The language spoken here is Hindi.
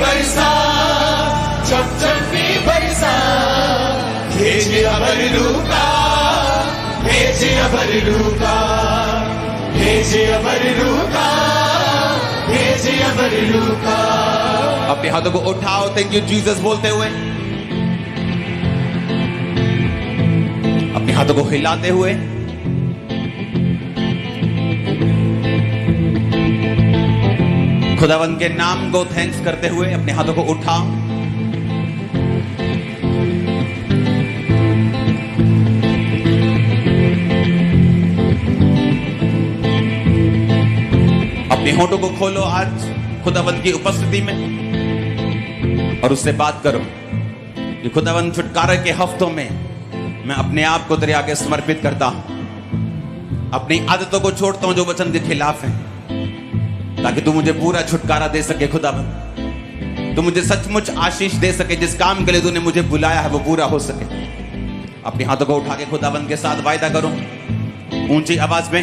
बरसा चमचमी बरसा भेजे अमर लूका भेजे अमर लूका भेजे अमर लूका भेजे अमर लूका। अपने हाथों को उठाओ थैंक यू जीसस बोलते हुए, अपने हाथों को हिलाते हुए, खुदावंद के नाम को थैंक्स करते हुए अपने हाथों को उठाओ। अपने होठों को खोलो आज खुदावंद की उपस्थिति में और उससे बात करो कि खुदावंद छुटकारे के हफ्तों में मैं अपने आप को तेरे आगे समर्पित करता हूं, अपनी आदतों को छोड़ता हूं जो वचन के खिलाफ है, ताकि तू मुझे पूरा छुटकारा दे सके खुदावंद, तू मुझे सचमुच आशीष दे सके, जिस काम के लिए तूने मुझे बुलाया है वो पूरा हो सके। अपने हाथों को उठा के खुदावंद के साथ वायदा करो ऊंची आवाज में